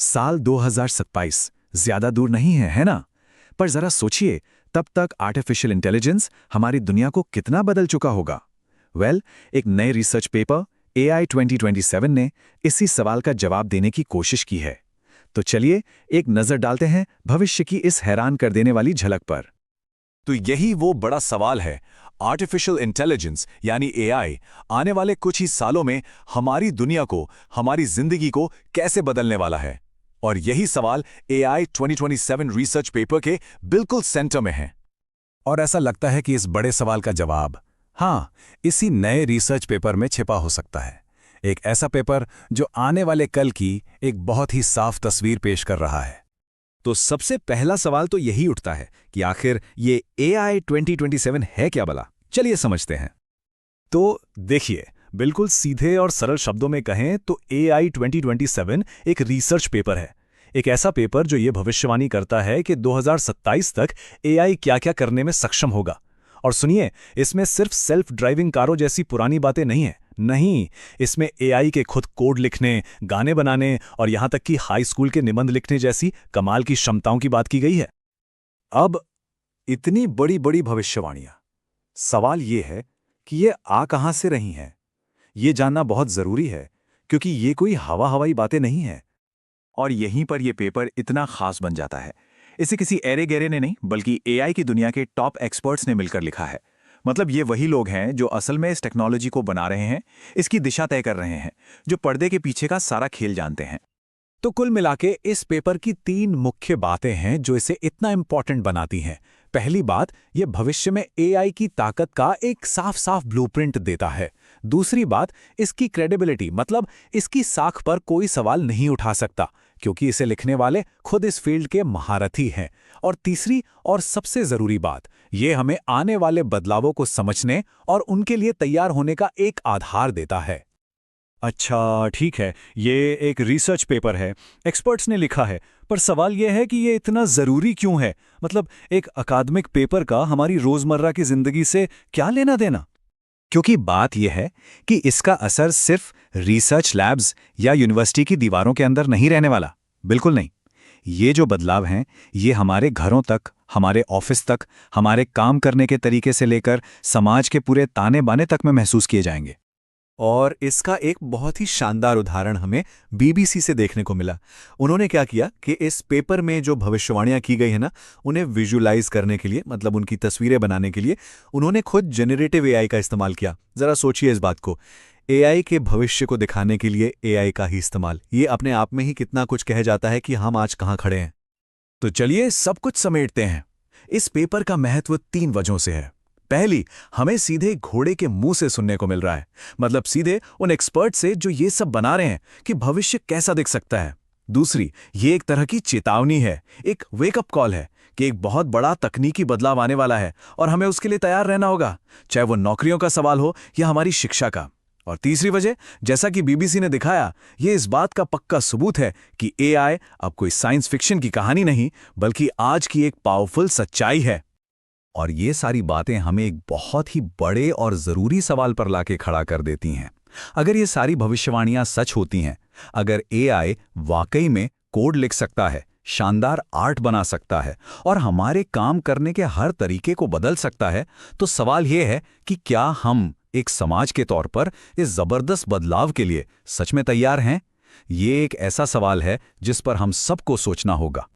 साल 2027 ज्यादा दूर नहीं है ना? पर जरा सोचिए, तब तक आर्टिफिशियल इंटेलिजेंस हमारी दुनिया को कितना बदल चुका होगा। एक नए रिसर्च पेपर AI 2027 ने इसी सवाल का जवाब देने की कोशिश की है। तो चलिए एक नजर डालते हैं भविष्य की इस हैरान कर देने वाली झलक पर। तो यही वो बड़ा सवाल है, आर्टिफिशियल इंटेलिजेंस यानी AI आने वाले कुछ ही सालों में हमारी दुनिया को, हमारी जिंदगी को कैसे बदलने वाला है। और यही सवाल AI 2027 रिसर्च पेपर के बिल्कुल सेंटर में है। और ऐसा लगता है कि इस बड़े सवाल का जवाब हाँ, इसी नए रिसर्च पेपर में छिपा हो सकता है। एक ऐसा पेपर जो आने वाले कल की एक बहुत ही साफ तस्वीर पेश कर रहा है। तो सबसे पहला सवाल तो यही उठता है कि आखिर ये AI 2027 है क्या भला? चलिए समझते हैं। तो देखिए, बिल्कुल सीधे और सरल शब्दों में कहें तो AI 2027 एक रिसर्च पेपर है। एक ऐसा पेपर जो ये भविष्यवाणी करता है कि 2027 तक AI क्या-क्या करने में सक्षम होगा। और सुनिए, इसमें सिर्फ सेल्फ ड्राइविंग कारों जैसी पुरानी बातें नहीं हैं। नहीं, इसमें AI के खुद कोड लिखने, गाने बनाने और यहां तक कि हाई स्कूल के निबंध लिखने जैसी कमाल की क्षमताओं की बात की गई है। अब इतनी बड़ी बड़ी भविष्यवाणियां, सवाल ये है कि ये आ कहां से रही हैं। ये जानना बहुत जरूरी है, क्योंकि ये कोई हवाई बातें नहीं है। और यहीं पर यह पेपर इतना खास बन जाता है। इसे किसी एरे गहरे ने नहीं, बल्कि AI की दुनिया के टॉप एक्सपर्ट्स ने मिलकर लिखा है। मतलब ये वही लोग हैं जो असल में इस टेक्नोलॉजी को बना रहे हैं, इसकी दिशा तय कर रहे हैं, जो पर्दे के पीछे का सारा खेल जानते हैं। तो कुल मिलाके इस पेपर की 3 मुख्य बातें हैं जो इसे इतना इंपॉर्टेंट बनाती हैं। पहली बात, ये भविष्य में AI की ताकत का एक साफ ब्लूप्रिंट देता है। दूसरी बात, इसकी क्रेडिबिलिटी, मतलब इसकी साख पर कोई सवाल नहीं उठा सकता, क्योंकि इसे लिखने वाले खुद इस फील्ड के महारथी हैं। और तीसरी और सबसे जरूरी बात, ये हमें आने वाले बदलावों को समझने और उनके लिए तैयार होने का एक आधार देता है। अच्छा, ठीक है, ये एक रिसर्च पेपर है, एक्सपर्ट्स ने लिखा है, पर सवाल यह है कि ये इतना ज़रूरी क्यों है? मतलब एक अकादमिक पेपर का हमारी रोज़मर्रा की ज़िंदगी से क्या लेना देना? क्योंकि बात यह है कि इसका असर सिर्फ रिसर्च लैब्स या यूनिवर्सिटी की दीवारों के अंदर नहीं रहने वाला। बिल्कुल नहीं। ये जो बदलाव हैं, ये हमारे घरों तक, हमारे ऑफिस तक, हमारे काम करने के तरीके से लेकर समाज के पूरे ताने बाने तक में महसूस किए जाएंगे। और इसका एक बहुत ही शानदार उदाहरण हमें BBC से देखने को मिला। उन्होंने क्या किया कि इस पेपर में जो भविष्यवाणियां की गई है ना, उन्हें विजुलाइज करने के लिए, मतलब उनकी तस्वीरें बनाने के लिए, उन्होंने खुद जेनरेटिव AI का इस्तेमाल किया। जरा सोचिए इस बात को, AI के भविष्य को दिखाने के लिए AI का ही इस्तेमाल। ये अपने आप में ही कितना कुछ कह जाता है कि हम आज कहाँ खड़े हैं। तो चलिए सब कुछ समेटते हैं। इस पेपर का महत्व 3 वजहों से है। पहली, हमें सीधे घोड़े के मुंह से सुनने को मिल रहा है, मतलब सीधे उन एक्सपर्ट से जो ये सब बना रहे हैं कि भविष्य कैसा दिख सकता है। दूसरी, ये एक तरह की चेतावनी है, एक वेकअप कॉल है कि एक बहुत बड़ा तकनीकी बदलाव आने वाला है और हमें उसके लिए तैयार रहना होगा, चाहे वो नौकरियों का सवाल हो या हमारी शिक्षा का। और तीसरी वजह, जैसा कि BBC ने दिखाया, ये इस बात का पक्का सबूत है कि AI अब कोई साइंस फिक्शन की कहानी नहीं, बल्कि आज की एक पावरफुल सच्चाई है। और ये सारी बातें हमें एक बहुत ही बड़े और ज़रूरी सवाल पर लाके खड़ा कर देती हैं। अगर ये सारी भविष्यवाणियां सच होती हैं, अगर AI वाकई में कोड लिख सकता है, शानदार आर्ट बना सकता है और हमारे काम करने के हर तरीके को बदल सकता है, तो सवाल ये है कि क्या हम एक समाज के तौर पर इस ज़बरदस्त बदलाव के लिए सच में तैयार हैं? ये एक ऐसा सवाल है जिस पर हम सबको सोचना होगा।